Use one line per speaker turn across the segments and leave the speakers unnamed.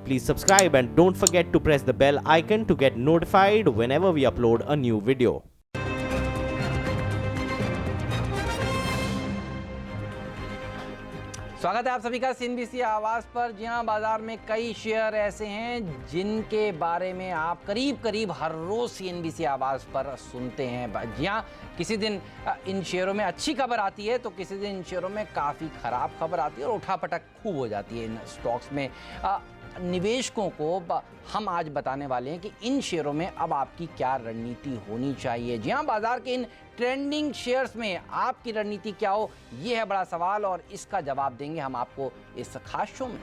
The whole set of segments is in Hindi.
Please subscribe and don't forget to press the bell icon to get notified whenever we upload a new video.
स्वागत है आप सभी का सीएनबीसी आवाज़ पर। जी हाँ, बाजार में कई शेयर ऐसे हैं जिनके बारे में आप करीब हर रोज़ सीएनबीसी आवाज़ पर सुनते हैं। जी हाँ, किसी दिन इन शेयरों में अच्छी खबर आती है तो किसी दिन इन शेयरों में काफ़ी ख़राब खबर आती है और उठापटक खूब हो जाती है इन स्टॉक्स में। निवेशकों को हम आज बताने वाले हैं कि इन शेयरों में अब आपकी क्या रणनीति होनी चाहिए। जी हाँ, बाजार के इन ट्रेंडिंग शेयर्स में आपकी रणनीति क्या हो, ये है बड़ा सवाल और इसका जवाब देंगे हम आपको इस खास शो में।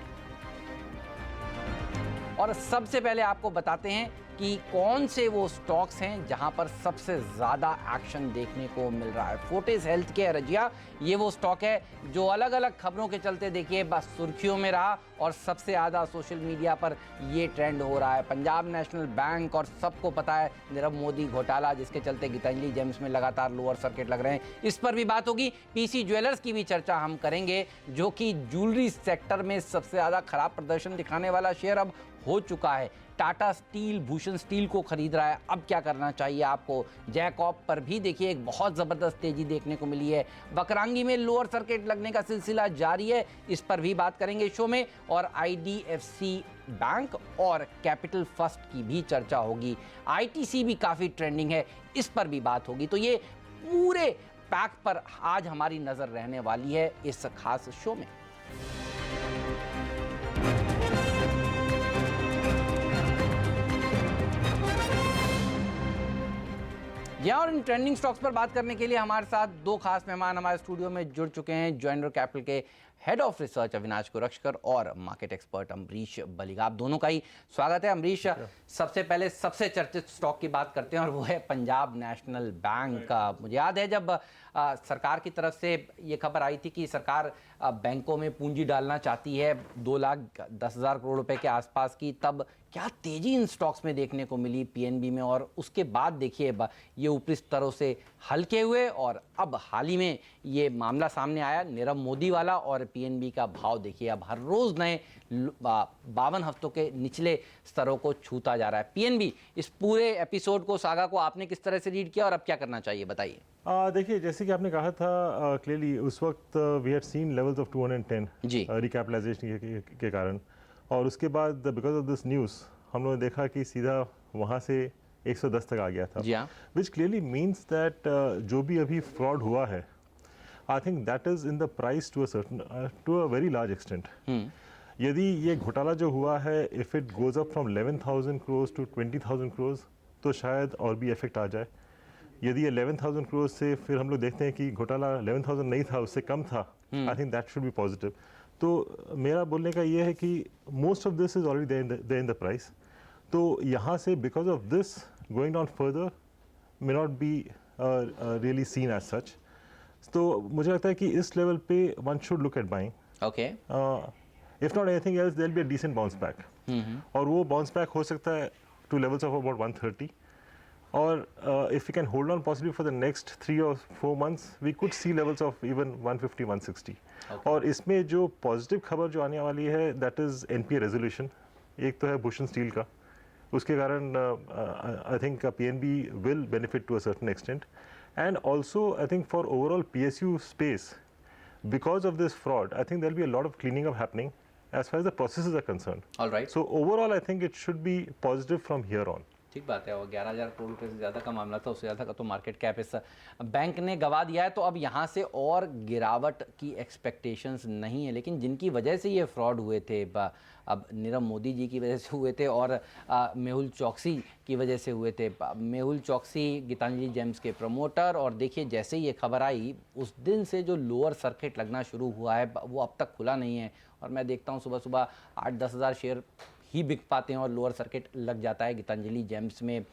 और सबसे पहले आपको बताते हैं कि कौन से वो स्टॉक्स हैं जहां पर सबसे ज़्यादा एक्शन देखने को मिल रहा है। फोर्टिस हेल्थ केयर, रजिया, ये वो स्टॉक है जो अलग अलग खबरों के चलते देखिए बस सुर्खियों में रहा और सबसे ज़्यादा सोशल मीडिया पर ये ट्रेंड हो रहा है। पंजाब नेशनल बैंक, और सबको पता है नीरव मोदी घोटाला जिसके चलते गीतांजलि जेम्स में लगातार लोअर सर्किट लग रहे हैं, इस पर भी बात होगी। पीसी ज्वेलर्स की भी चर्चा हम करेंगे जो कि ज्वेलरी सेक्टर में सबसे ज़्यादा खराब प्रदर्शन दिखाने वाला शेयर अब हो चुका है। टाटा स्टील भूषण स्टील को खरीद रहा है, अब क्या करना चाहिए आपको। जैकॉब पर भी देखिए एक बहुत ज़बरदस्त तेजी देखने को मिली है। बकरांगी में लोअर सर्किट लगने का सिलसिला जारी है, इस पर भी बात करेंगे शो में। और आईडीएफसी बैंक और कैपिटल फर्स्ट की भी चर्चा होगी। आईटीसी भी काफ़ी ट्रेंडिंग है, इस पर भी बात होगी। तो ये पूरे पैक पर आज हमारी नज़र रहने वाली है इस खास शो में। यहाँ और इन ट्रेंडिंग स्टॉक्स पर बात करने के लिए हमारे साथ दो खास मेहमान हमारे स्टूडियो में जुड़ चुके हैं। जॉइनर कैपिटल के head of research Avinash Gorakshakar और मार्केट एक्सपर्ट अमरीश बलिगा, आप दोनों का ही स्वागत है। अमरीश, सबसे पहले सबसे चर्चित स्टॉक की बात करते हैं और वो है पंजाब नेशनल बैंक का। मुझे याद है जब सरकार की तरफ से ये खबर आई थी कि सरकार बैंकों में पूंजी डालना चाहती है 2,10,000 करोड़ रुपए के आसपास की, तब क्या तेजी इन स्टॉक्स में देखने को मिली पीएनबी में। और उसके बाद देखिए ये ऊपरी स्तरों से हल्के हुए और अब हाल ही में ये मामला सामने आया नीरव मोदी वाला, और पीएनबी का भाव देखिए अब हर रोज नए 52 हफ्तों के निचले स्तरों को छूता जा रहा है। पीएनबी, इस पूरे एपिसोड को, सागा को आपने किस तरह से रीड किया और अब क्या करना चाहिए, बताइए।
देखिए, जैसे कि आपने कहा था क्लियरली उस वक्त we had seen levels of 210 जी रिकैपिटलाइजेशन के कारण, और उसके बाद बिकॉज ऑफ दिस न्यूज़ हम लोगों ने देखा कि सीधा वहाँ से 110 तक आ गया था, विच क्लियरली मीन्स दैट जो भी अभी फ्रॉड हुआ है, I think that is in the price to a very large extent. यदि ये घोटाला जो हुआ है, if it goes up from 11,000 crore to 20,000 crore तो शायद और भी इफेक्ट आ जाए। यदि 11,000 करोड़ से फिर हम लोग देखते हैं कि घोटाला 11,000 नहीं था, उससे कम था, I think that should be positive. तो मेरा बोलने का ये है कि most of this is already there in the price, तो यहाँ से because of this going down further may not be really seen as such. तो मुझे लगता है कि इस लेवल पे one should look at buying.
Okay,
if not anything else there will be a decent bounce back, और वो बाउंस बैक हो सकता है to levels of about 130, or if we can hold on possibly for the next 3 or 4 months, we could see levels of even 150, 160. और इसमें जो पॉजिटिव खबर जो आने वाली है, that is NPA रेजोल्यूशन। एक तो है भूषण स्टील का, उसके कारण I think PNB will benefit to a certain extent, and also I think for overall PSU space, because of this fraud, I think there will be a lot of cleaning up happening as far as the processes are concerned.
All right.
So overall I think it should be positive from here on.
ठीक बात है, और 11,000 करोड़ रुपए से ज़्यादा का मामला था, उससे ज़्यादा का तो मार्केट कैप इस बैंक ने गवा दिया है। तो अब यहाँ से और गिरावट की एक्सपेक्टेशंस नहीं है, लेकिन जिनकी वजह से ये फ्रॉड हुए थे, अब नीरव मोदी जी की वजह से हुए थे और मेहुल चौकसी की वजह से हुए थे। मेहुल चौकसी गीतांजलि जेम्स के प्रमोटर, और देखिए जैसे ही ये खबर आई उस दिन से जो लोअर सर्किट लगना शुरू हुआ है वो अब तक खुला नहीं है, और मैं देखता हूँ सुबह सुबह 8-10 हज़ार शेयर ही बिक पाते हैं और लोअर सर्किट लग जाता है गीतांजलि जेम्स में।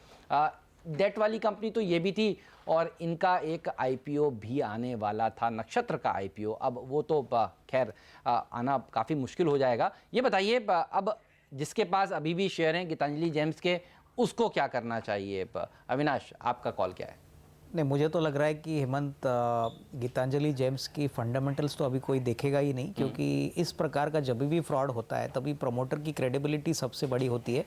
डेट वाली कंपनी तो ये भी थी, और इनका एक आईपीओ भी आने वाला था, नक्षत्र का आईपीओ। अब वो तो खैर आना काफ़ी मुश्किल हो जाएगा। ये बताइए, अब जिसके पास अभी भी शेयर हैं गीतांजलि जेम्स के, उसको क्या करना चाहिए। अविनाश, आपका कॉल क्या है?
नहीं, मुझे तो लग रहा है कि हेमंत, गीतांजलि जेम्स की फंडामेंटल्स तो अभी कोई देखेगा ही नहीं, क्योंकि इस प्रकार का जब भी फ्रॉड होता है तभी प्रमोटर की क्रेडिबिलिटी सबसे बड़ी होती है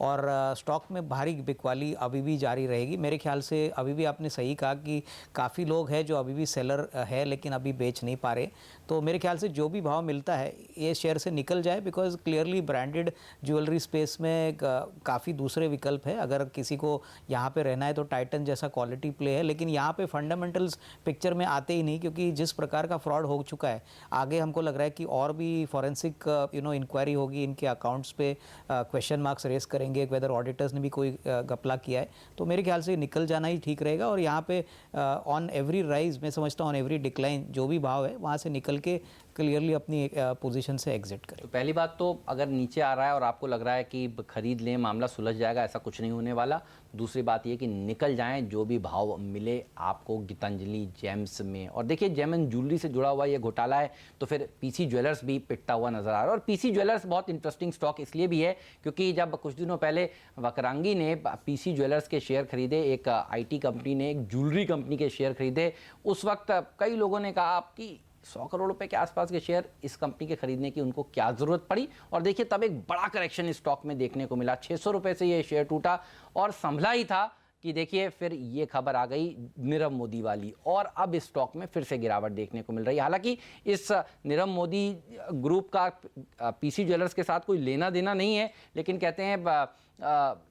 और स्टॉक में भारी बिकवाली अभी भी जारी रहेगी मेरे ख्याल से। अभी भी आपने सही कहा कि काफ़ी लोग हैं जो अभी भी सेलर है लेकिन अभी बेच नहीं पा रहे, तो मेरे ख्याल से जो भी भाव मिलता है ये शेयर से निकल जाए, because clearly branded jewellery space में काफ़ी दूसरे विकल्प है। अगर किसी को यहाँ पे रहना है तो टाइटन जैसा क्वालिटी प्ले है, लेकिन यहाँ पे फंडामेंटल्स पिक्चर में आते ही नहीं, क्योंकि जिस प्रकार का फ्रॉड हो चुका है आगे हमको लग रहा है कि और भी फॉरेंसिक इंक्वायरी होगी, इनके अकाउंट्स पे क्वेश्चन मार्क्स रेस करेंगे वेदर ऑडिटर्स ने भी कोई घपला किया है, तो मेरे ख्याल से निकल जाना ही ठीक रहेगा। और यहाँ पे ऑन एवरी राइज मैं समझता हूँ ऑन एवरी डिक्लाइन जो भी भाव है वहाँ से निकल के क्लियरली अपनी पोजीशन से एग्जिट करें।
तो पहली बात तो अगर नीचे आ रहा है और आपको लग रहा है कि खरीद लें मामला सुलझ जाएगा, ऐसा कुछ नहीं होने वाला। दूसरी बात ये कि निकल जाएं जो भी भाव मिले आपको गीतांजलि जेम्स में। और देखिए जेम एंड ज्वेलरी से जुड़ा हुआ ये घोटाला है तो फिर पीसी ज्वेलर्स भी पिटता हुआ नजर आ रहा है। और पीसी ज्वेलर्स बहुत इंटरेस्टिंग स्टॉक इसलिए भी है क्योंकि जब कुछ दिनों पहले वकरांगी ने पीसी ज्वेलर्स के शेयर खरीदे, एक IT कंपनी ने एक ज्वेलरी कंपनी के शेयर खरीदे, उस वक्त कई लोगों ने कहा कि 100 करोड़ रुपए के आसपास के शेयर इस कंपनी के खरीदने की उनको क्या जरूरत पड़ी। और देखिए तब एक बड़ा करेक्शन इस स्टॉक में देखने को मिला, 600 रुपए से ये शेयर टूटा और संभला ही था कि देखिए फिर ये खबर आ गई नीरव मोदी वाली और अब इस स्टॉक में फिर से गिरावट देखने को मिल रही है। हालांकि इस नीरव मोदी ग्रुप का पीसी ज्वेलर्स के साथ कोई लेना देना नहीं है, लेकिन कहते हैं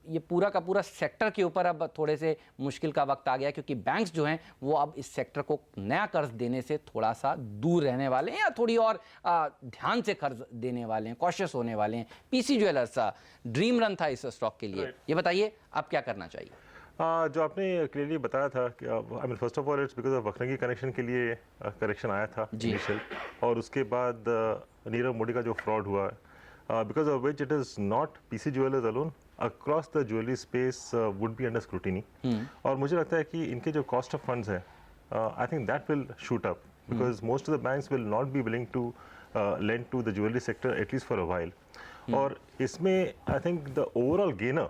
ये पूरा का पूरा सेक्टर के ऊपर अब थोड़े से मुश्किल का वक्त आ गया, क्योंकि बैंक्स जो हैं वो अब इस सेक्टर को नया कर्ज देने से थोड़ा सा दूर रहने वाले हैं या थोड़ी और ध्यान से कर्ज देने वाले हैं, कॉशियस होने वाले हैं। पीसी ज्वेलर्स ड्रीम रन था इस स्टॉक के लिए, ये बताइए अब क्या करना चाहिए?
जो आपने क्लियरली बताया था कि I mean first of all it's because of Vakrangee connection के लिए करेक्शन आया था इनिशियल, और उसके बाद नीरव मोदी का जो फ्रॉड हुआ है because of which it is not PC jewellers alone, across the jewellery space would be under scrutiny. और मुझे लगता है कि इनके जो कॉस्ट ऑफ फंड्स है I think that will shoot up because most of the banks will not be willing to lend to the jewelry sector at least for a while. और इसमें I think the overall gainer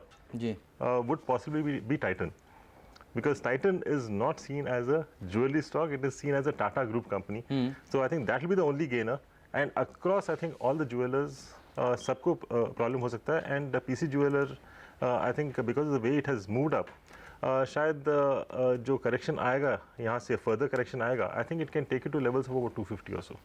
would possibly be Titan, because Titan is not seen as a jewelry stock, it is seen as a Tata Group company. So I think that will be the only gainer, and across I think all the jewelers सबको problem हो सकता है, and the PC jeweler I think because of the way it has moved up, शायद जो करेक्शन आएगा यहाँ से फर्दर करेक्शन आएगा, I think it can take it to levels of about 250 और सो।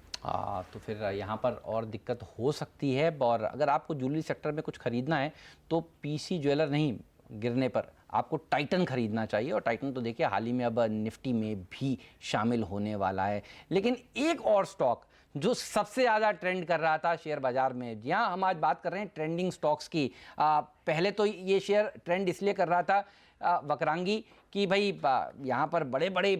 तो फिर यहाँ पर और दिक्कत हो सकती है। और अगर आपको ज्वेलरी सेक्टर में कुछ खरीदना है तो पीसी ज्वेलर नहीं, गिरने पर आपको टाइटन खरीदना चाहिए। और टाइटन तो देखिए हाल ही में अब निफ्टी में भी शामिल होने वाला है। लेकिन एक और स्टॉक जो सबसे ज़्यादा ट्रेंड कर रहा था शेयर बाजार में, जी हाँ, हम आज बात कर रहे हैं ट्रेंडिंग स्टॉक्स की। पहले तो ये शेयर ट्रेंड इसलिए कर रहा था वकरांगी कि भाई यहाँ पर बड़े बड़े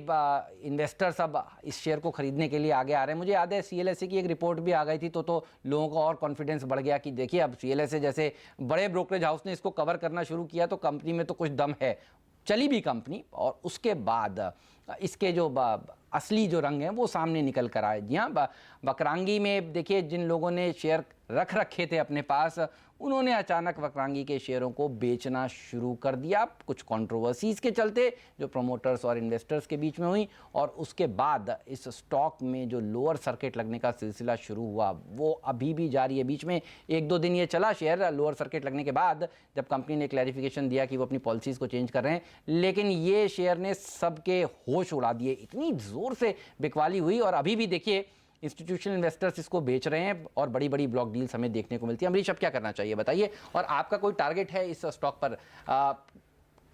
इन्वेस्टर्स अब इस शेयर को खरीदने के लिए आगे आ रहे हैं। मुझे याद है CLSA की एक रिपोर्ट भी आ गई थी तो लोगों का और कॉन्फिडेंस बढ़ गया कि देखिए अब CLSA जैसे बड़े ब्रोकरेज हाउस ने इसको कवर करना शुरू किया तो कंपनी में तो कुछ दम है। चली भी कंपनी और उसके बाद इसके जो असली जो रंग हैं वो सामने निकल कर आए। जी हाँ, वकरांगी में देखिए जिन लोगों ने शेयर रख रखे थे अपने पास, उन्होंने अचानक वकरांगी के शेयरों को बेचना शुरू कर दिया, कुछ कंट्रोवर्सीज के चलते जो प्रमोटर्स और इन्वेस्टर्स के बीच में हुई। और उसके बाद इस स्टॉक में जो लोअर सर्किट लगने का सिलसिला शुरू हुआ वो अभी भी जारी है। बीच में 1-2 दिन ये चला शेयर लोअर सर्किट लगने के बाद, जब कंपनी ने क्लैरिफिकेशन दिया कि वो अपनी पॉलिसीज़ को चेंज कर रहे हैं, लेकिन ये शेयर ने सबके होश उड़ा दिए, इतनी ज़ोर से बिकवाली हुई। और अभी भी देखिए इंस्टीट्यूशनल इन्वेस्टर्स इसको बेच रहे हैं और बड़ी बड़ी ब्लॉक डील्स हमें देखने को मिलती है। अमरीश, अब क्या करना चाहिए बताइए, और आपका कोई टारगेट है इस स्टॉक पर,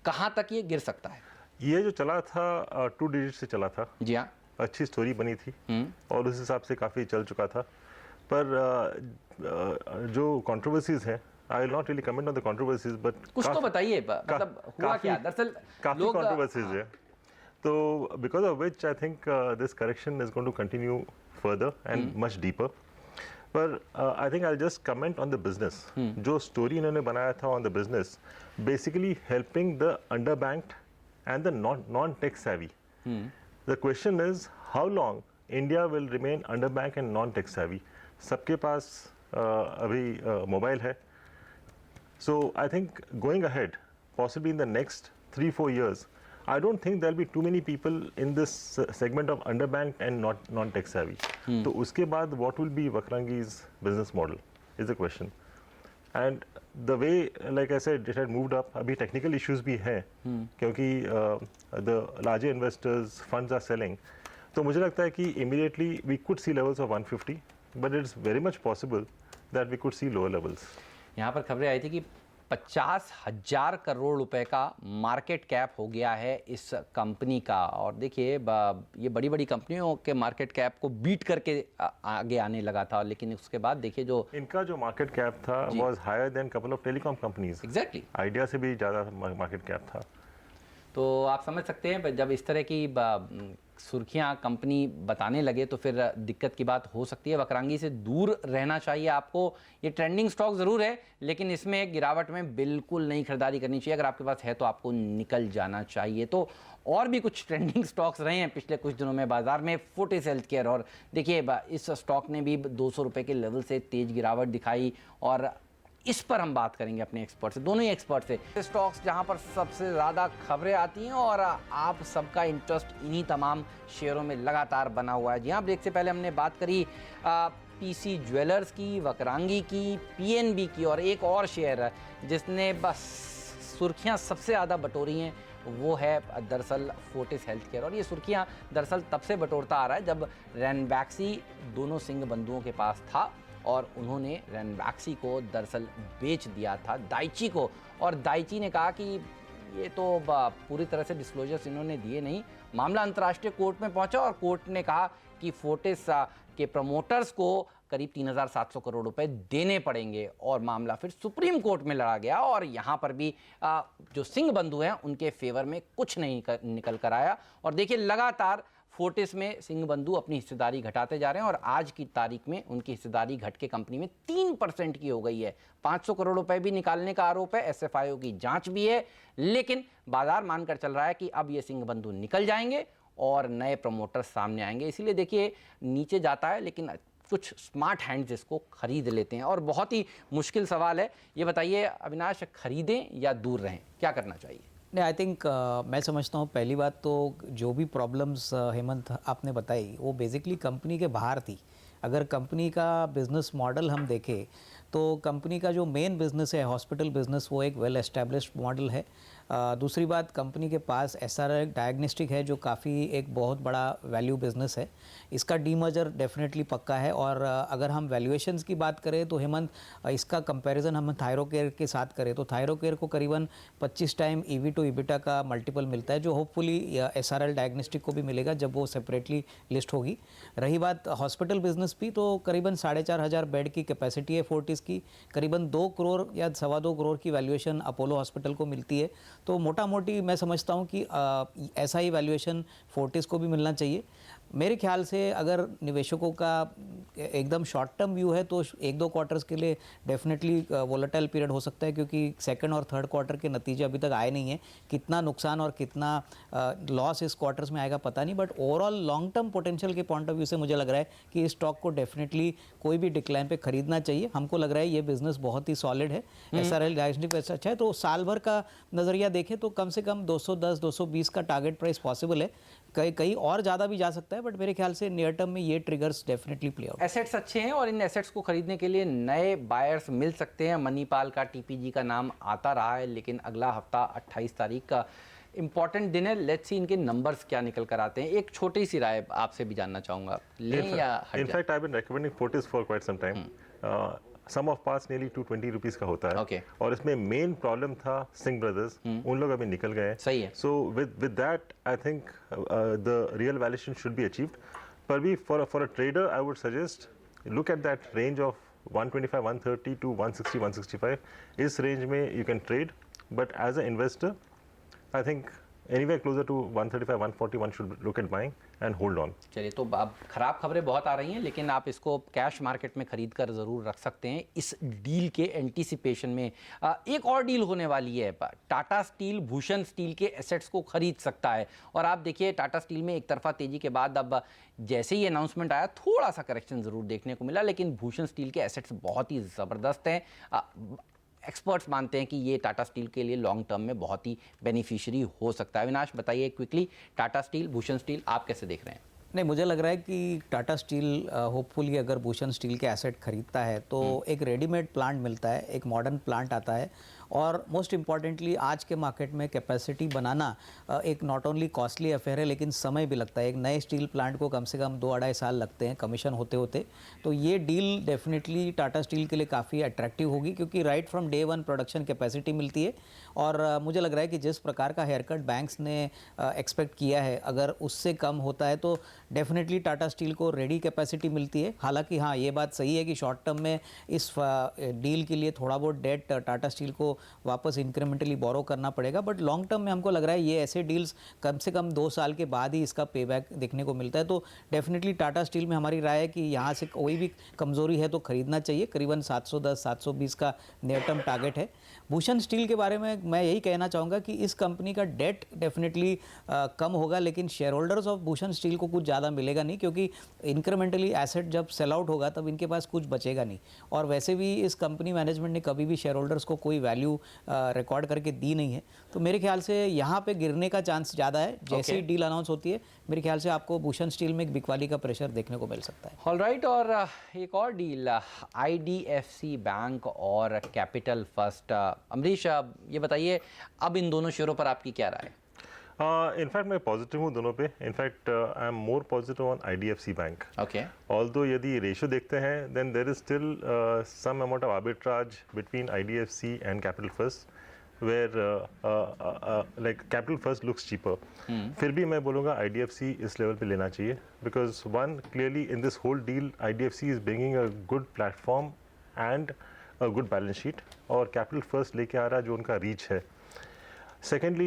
कहाँ तक ये गिर सकता है?
ये जो चला था 2 डिजिट से चला था,
जी हाँ,
अच्छी स्टोरी बनी थी और उस हिसाब से काफ़ी चल चुका था। पर जो कंट्रोवर्सीज हैं, I will not really comment on the controversies, but
कुछ तो बताइए, मतलब हुआ क्या? दरअसल
काफ़ी कंट्रोवर्सीज है, तो because of which I think this correction is going to continue further and much deeper. But I think I'll just comment on the business. जो story इन्होंने बनाया था on the business, basically helping the underbanked and the non-tech savvy. The question is how long India will remain underbanked and non-tech savvy. सबके पास अभी मोबाइल है, so I think going ahead, possibly in the next 3-4 years, I don't think there'll be too many people in this segment of underbanked and not non-tech savvy. तो उसके बाद what will be Vakrangi's business model is the question. And the way, like I said, it had moved up. अभी technical issues भी हैं क्योंकि the larger investors funds are selling. तो मुझे लगता है कि immediately we could see levels of 150, but it's very much possible that we could see lower levels.
यहाँ पर खबरें आई थी कि 50,000 करोड़ रुपए का मार्केट कैप हो गया है इस कंपनी का। और देखिए ये बड़ी बड़ी कंपनियों के मार्केट कैप को बीट करके आगे आने लगा था, लेकिन उसके बाद देखिए जो
इनका जो मार्केट कैप था was higher than couple of telecom companies.
Exactly,
Idea से भी ज़्यादा मार्केट कैप था।
तो आप समझ सकते हैं जब इस तरह की सुर्खियां कंपनी बताने लगे तो फिर दिक्कत की बात हो सकती है। वक्रांगी से दूर रहना चाहिए आपको। ये ट्रेंडिंग स्टॉक ज़रूर है, लेकिन इसमें गिरावट में बिल्कुल नहीं खरीदारी करनी चाहिए। अगर आपके पास है तो आपको निकल जाना चाहिए। तो और भी कुछ ट्रेंडिंग स्टॉक्स रहे हैं पिछले कुछ दिनों में बाजार में, फोर्टिस हेल्थ केयर। और देखिए इस स्टॉक ने भी 200 रुपये के लेवल से तेज गिरावट दिखाई, और इस पर हम बात करेंगे अपने एक्सपर्ट से, दोनों ही एक्सपर्ट से। स्टॉक्स जहां पर सबसे ज़्यादा खबरें आती हैं और आप सबका इंटरेस्ट इन्हीं तमाम शेयरों में लगातार बना हुआ है। जी हाँ, ब्रेक से पहले हमने बात करी पीसी ज्वेलर्स की, वक्रांगी की, पीएनबी की, और एक और शेयर जिसने बस सुर्खियां सबसे ज़्यादा बटोरी हैं वो है दरअसल फोर्टिस हेल्थ केयर। और ये सुर्खियां दरअसल तब से बटोरता आ रहा है जब रैनबैक्सी दोनों सिंह बंधुओं के पास था और उन्होंने रैनबैक्सी को दरअसल बेच दिया था दाइची को। और दाइची ने कहा कि ये तो पूरी तरह से डिस्क्लोजर्स इन्होंने दिए नहीं। मामला अंतर्राष्ट्रीय कोर्ट में पहुंचा और कोर्ट ने कहा कि फोर्टिस के प्रमोटर्स को करीब 3,700 करोड़ रुपए देने पड़ेंगे, और मामला फिर सुप्रीम कोर्ट में लड़ा गया। और यहाँ पर भी जो सिंह बंधु हैं उनके फेवर में कुछ नहीं निकल कर आया। और देखिए लगातार फोर्टिस में सिंह बंधु अपनी हिस्सेदारी घटाते जा रहे हैं, और आज की तारीख में उनकी हिस्सेदारी घट के कंपनी में 3% की हो गई है। 500 करोड़ रुपए भी निकालने का आरोप है, एसएफआईओ की जांच भी है, लेकिन बाजार मानकर चल रहा है कि अब ये सिंह बंधु निकल जाएंगे और नए प्रमोटर्स सामने आएंगे। इसीलिए देखिए नीचे जाता है, लेकिन कुछ स्मार्ट हैंड्स इसको खरीद लेते हैं। और बहुत ही मुश्किल सवाल है, ये बताइए अविनाश, खरीदें या दूर रहें, क्या करना चाहिए?
नहीं, आई थिंक मैं समझता हूँ पहली बात तो जो भी प्रॉब्लम्स हेमंत आपने बताई वो बेसिकली कंपनी के बाहर थी। अगर कंपनी का बिजनेस मॉडल हम देखें तो कंपनी का जो मेन बिजनेस है हॉस्पिटल बिजनेस, वो एक वेल एस्टेब्लिश्ड मॉडल है। दूसरी बात, कंपनी के पास एसआरएल डायग्नोस्टिक है जो काफ़ी एक बहुत बड़ा वैल्यू बिजनेस है। इसका डीमर्जर डेफिनेटली पक्का है। और अगर हम वैल्यूएशंस की बात करें तो हेमंत, इसका कंपैरिजन हम थायरोकेयर के साथ करें तो थायरोकेयर को करीबन 25 टाइम ईवी टू इबिटा का मल्टीपल मिलता है, जो होपफुली एसआरएल डायग्नोस्टिक को भी मिलेगा जब वो सेपरेटली लिस्ट होगी। रही बात हॉस्पिटल बिजनेस भी, तो करीबन 4,500 बेड की कैपेसिटी है फोर्टिस की, करीबन 2 करोड़ या 2.25 करोड़ की वैल्यूएशन अपोलो हॉस्पिटल को मिलती है। तो मोटा मोटी मैं समझता हूँ कि ऐसा ही वैल्यूएशन फोर्टिस को भी मिलना चाहिए। मेरे ख्याल से अगर निवेशकों का एकदम शॉर्ट टर्म व्यू है तो 1-2 क्वार्टर्स के लिए डेफिनेटली वोलेटाइल पीरियड हो सकता है, क्योंकि सेकंड और थर्ड क्वार्टर के नतीजे अभी तक आए नहीं हैं। कितना नुकसान और कितना लॉस इस क्वार्टर्स में आएगा पता नहीं, but overall long term potential के पॉइंट ऑफ व्यू से मुझे लग रहा है कि इस स्टॉक को डेफिनेटली कोई भी डिक्लाइन पे खरीदना चाहिए। हमको लग रहा है ये बिजनेस बहुत ही सॉलिड है, एसआरएल डायग्नोस्टिक वैसा अच्छा है। तो साल भर का नज़रिया देखें तो कम से कम 210-220 का टारगेट प्राइस पॉसिबल है। कहीं और ज़्यादा भी जा सकता है, बट मेरे ख्याल से नियर टर्म में ये triggers definitely play out.
Assets अच्छे हैं और इन एसेट्स को खरीदने के लिए नए बायर्स मिल सकते हैं। मणिपाल का, टीपीजी का नाम आता रहा है, लेकिन अगला हफ्ता 28 तारीख का इंपॉर्टेंट दिन है। लेट्स सी इनके नंबर्स क्या निकल कर आते हैं। एक छोटी सी राय आपसे भी जानना चाहूँगा, लें या हट जाए?
In fact I have been recommending Fortis for quite some time. Some of parts nearly 220 rupees का होता है।
Okay.
और इसमें मेन प्रॉब्लम था सिंह ब्रदर्स, उन लोग अभी निकल गए।
सही है।
So with that I think the real valuation should be achieved. पर भी for a trader I would suggest look at that range of 125, 130 to 160, 165. इस रेंज में you can trade, but as a investor I think anywhere closer to 135, 140 one should look at buying and hold on.
चलिए, तो अब खराब खबरें बहुत आ रही हैं, लेकिन आप इसको कैश मार्केट में खरीद कर ज़रूर रख सकते हैं इस डील के एंटीसिपेशन में। एक और डील होने वाली है, टाटा स्टील भूषण स्टील के एसेट्स को खरीद सकता है। और आप देखिए टाटा स्टील में एक तरफा तेजी के बाद अब जैसे ही अनाउंसमेंट आया थोड़ा सा करेक्शन ज़रूर देखने को मिला, लेकिन भूषण स्टील के एसेट्स बहुत ही ज़बरदस्त हैं। एक्सपर्ट्स मानते हैं कि ये टाटा स्टील के लिए लॉन्ग टर्म में बहुत ही बेनिफिशियरी हो सकता है। अविनाश, बताइए quickly, Tata steel, Bhushan steel, आप कैसे देख रहे हैं?
नहीं, मुझे लग रहा है कि टाटा स्टील होपफुली अगर भूषण स्टील के एसेट खरीदता है तो एक रेडीमेड प्लांट मिलता है, एक मॉडर्न प्लांट आता है, और मोस्ट इम्पॉर्टेंटली आज के मार्केट में कैपेसिटी बनाना एक नॉट ओनली कॉस्टली अफेयर है लेकिन समय भी लगता है। एक नए स्टील प्लांट को कम से कम 2-2.5 साल लगते हैं कमीशन होते होते। तो ये डील डेफिनेटली टाटा स्टील के लिए काफ़ी अट्रैक्टिव होगी क्योंकि right from day one production capacity मिलती है। और मुझे लग रहा है कि जिस प्रकार का हेयरकट बैंक्स ने एक्सपेक्ट किया है, अगर उससे कम होता है तो डेफिनेटली टाटा स्टील को रेडी कैपेसिटी मिलती है। हालांकि हाँ, ये बात सही है कि शॉर्ट टर्म में इस डील के लिए थोड़ा बहुत डेट टाटा स्टील को वापस इंक्रीमेंटली बोरो करना पड़ेगा, बट लॉन्ग टर्म में हमको लग रहा है ये ऐसे डील्स कम से कम 2 साल के बाद ही इसका पे बैक देखने को मिलता है। तो डेफिनेटली टाटा स्टील में हमारी राय है कि यहाँ से कोई भी कमज़ोरी है तो खरीदना चाहिए। करीबन 710-720 का नियर टर्म टारगेट है। भूषण स्टील के बारे में मैं यही कहना चाहूँगा कि इस कंपनी का डेट डेफिनेटली कम होगा, लेकिन share holders of Bhushan steel को कुछ ज़्यादा मिलेगा नहीं क्योंकि इंक्रीमेंटली एसेट जब सेल आउट होगा तब इनके पास कुछ बचेगा नहीं। और वैसे भी इस कंपनी मैनेजमेंट ने कभी भी शेयर होल्डर्स को कोई वैल्यू रिकॉर्ड करके दी नहीं है। तो मेरे ख्याल से यहाँ पे गिरने का चांस ज़्यादा है। जैसे ही डील अनाउंस होती है मेरे ख्याल से आपको भूषण स्टील में एक बिकवाली का प्रेशर देखने को मिल सकता है।
ऑलराइट, और एक और डील, IDFC बैंक और कैपिटल फर्स्ट। अमरीश, ये बताइए अब इन दोनों शेयरों पर आपकी क्या राय है?
इनफैक्ट मैं पॉजिटिव हूँ दोनों पे। In fact I am more positive on IDFC bank.
Okay,
although यदि रेशियो देखते हैं then there is still some amount of arbitrage between IDFC and Capital First where like Capital First looks cheaper. फिर भी मैं बोलूँगा IDFC इस लेवल पे लेना चाहिए because one clearly in this whole deal IDFC is bringing a good platform and a good balance sheet, और कैपिटल फर्स्ट लेके आ रहा है जो उनका रीच है। Secondly,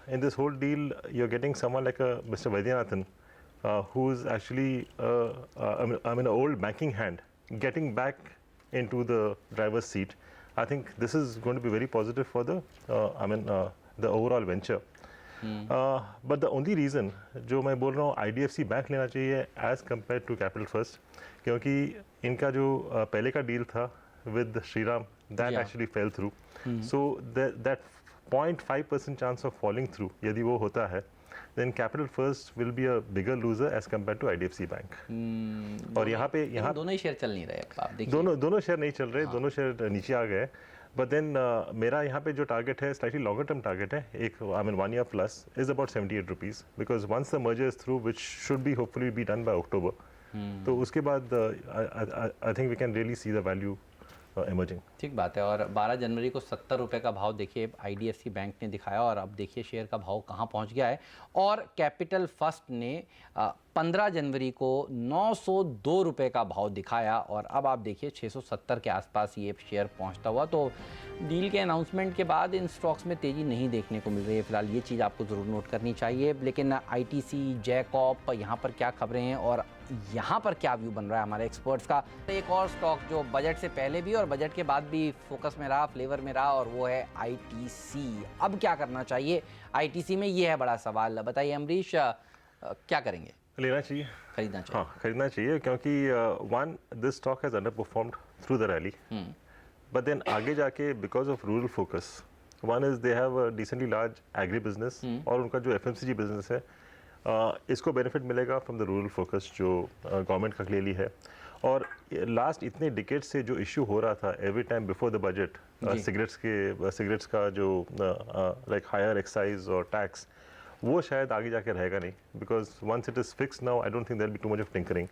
in this whole deal, you're getting someone like Mr. Vaidyanathan, who's actually, an old banking hand, getting back into the driver's seat. I think this is going to be very positive for the, the overall venture. But the only reason जो मैं बोल रहा हूँ IDFC बैंक लेना चाहिए as compared to Capital First, क्योंकि इनका जो पहले का डील था with Shriram, that actually fell through. So that 0.5% chance of falling through यदि वो होता है then Capital First will be a bigger loser as compared to IDFC bank. और यहाँ पे
दोनों ही शेयर चल नहीं रहे, आप देखिए।
दोनों शेयर नहीं चल रहे, दोनों शेयर नीचे आ गए। बट देन मेरा यहाँ पे जो टारगेट है स्लाइटली लॉन्गर टर्म टारगेट है, एक 1 year plus is about 78 rupees because once the merger is through, which should be hopefully be done by October, तो उसके बाद I think we can really see the value emerging।
ठीक बात है। और 12 जनवरी को 70 रुपये का भाव देखिए IDFC बैंक ने दिखाया, और अब देखिए शेयर का भाव कहाँ पहुँच गया है। और कैपिटल फर्स्ट ने 15 जनवरी को 902 रुपये का भाव दिखाया, और अब आप देखिए 670 के आसपास ये शेयर पहुंचता हुआ। तो डील के अनाउंसमेंट के बाद इन स्टॉक्स में तेज़ी नहीं देखने को मिल रही है फिलहाल, ये चीज़ आपको ज़रूर नोट करनी चाहिए। लेकिन ITC, जैकॉप, यहाँ पर क्या खबरें हैं और यहाँ पर क्या व्यू बन रहा है हमारे एक्सपर्ट्स का? एक और स्टॉक जो बजट से पहले भी और बजट के बाद भी फोकस में रहा, फ्लेवर में रहा, और वो है ITC। अब क्या करना चाहिए ITC में, ये है बड़ा सवाल। बताइए अमरीश, क्या करेंगे?
लेना चाहिए,
खरीदना चाहिए?
हाँ, खरीदना चाहिए क्योंकि one this stock has underperformed through the rally, but then आगे जाके because of rural focus, one is they have a decently large agri business, और उनका जो FMCG बिजनेस है इसको बेनिफिट मिलेगा फ्रॉम द रूरल फोकस जो गवर्नमेंट का क्लियरली है। और लास्ट इतने डिकेड से जो इशू हो रहा था every time before the budget, cigarettes का जो लाइक हायर एक्साइज और टैक्स, वो शायद आगे जाके रहेगा नहीं, because once it is fixed now I don't think there be too much of tinkering.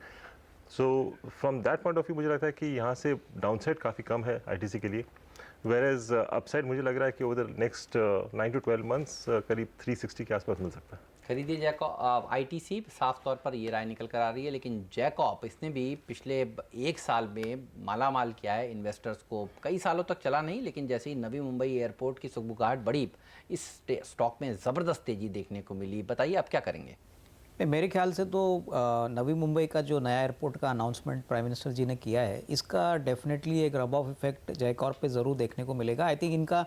So from that point of view मुझे लगता है कि यहाँ से डाउनसाइड काफ़ी कम है ITC के लिए, वेयर अपसाइड मुझे लग रहा है कि over the next 9 to 12 months करीब 360 के आसपास मिल सकता है।
खरीदिए जैकॉप। ITC साफ तौर पर ये राय निकल कर आ रही है, लेकिन जैकॉप इसने भी पिछले 1 साल में मालामाल किया है इन्वेस्टर्स को। कई सालों तक चला नहीं, लेकिन जैसे ही नवी मुंबई एयरपोर्ट की सुगबुगाहट बढ़ी, इस स्टॉक में ज़बरदस्त तेज़ी देखने को मिली। बताइए आप क्या करेंगे?
मेरे ख्याल से तो नवी मुंबई का जो नया एयरपोर्ट का अनाउंसमेंट प्राइम मिनिस्टर जी ने किया है, इसका डेफिनेटली एक रब ऑफ इफेक्ट जयकॉर्प पे ज़रूर देखने को मिलेगा। आई थिंक इनका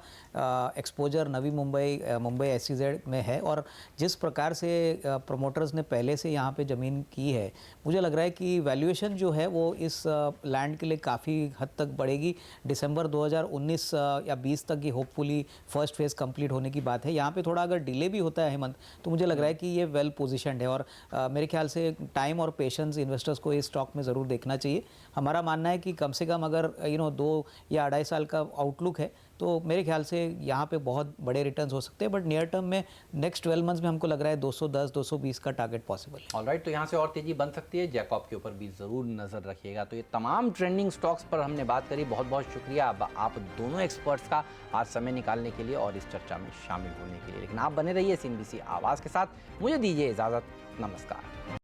एक्सपोजर नवी मुंबई SEZ में है, और जिस प्रकार से प्रमोटर्स ने पहले से यहाँ पे ज़मीन की है, मुझे लग रहा है कि वैल्यूएशन जो है वो इस लैंड के लिए काफ़ी हद तक बढ़ेगी। दिसंबर 2019 या 20 तक ये होपफुली फर्स्ट फेज़ कंप्लीट होने की बात है। यहाँ पे थोड़ा अगर डिले भी होता है हेमंत, तो मुझे लग रहा है कि ये वेल पोजिशन्ड है, और मेरे ख्याल से टाइम और पेशेंस इन्वेस्टर्स को इस स्टॉक में ज़रूर देखना चाहिए। हमारा मानना है कि कम से कम अगर 2 या 2.5 साल का आउटलुक है, तो मेरे ख्याल से यहाँ पे बहुत बड़े रिटर्न्स हो सकते हैं, बट नियर टर्म में नेक्स्ट 12 मंथ्स में हमको लग रहा है 210-220 का टारगेट पॉसिबल है।
ऑलराइट, तो यहाँ से और तेजी बन सकती है। जैकॉब के ऊपर भी ज़रूर नज़र रखिएगा। तो ये तमाम ट्रेंडिंग स्टॉक्स पर हमने बात करी। बहुत बहुत शुक्रिया आप दोनों एक्सपर्ट्स का आज समय निकालने के लिए और इस चर्चा में शामिल होने के लिए। लेकिन आप बने रहिए CNBC आवाज़ के साथ। मुझे दीजिए इजाज़त। नमस्कार।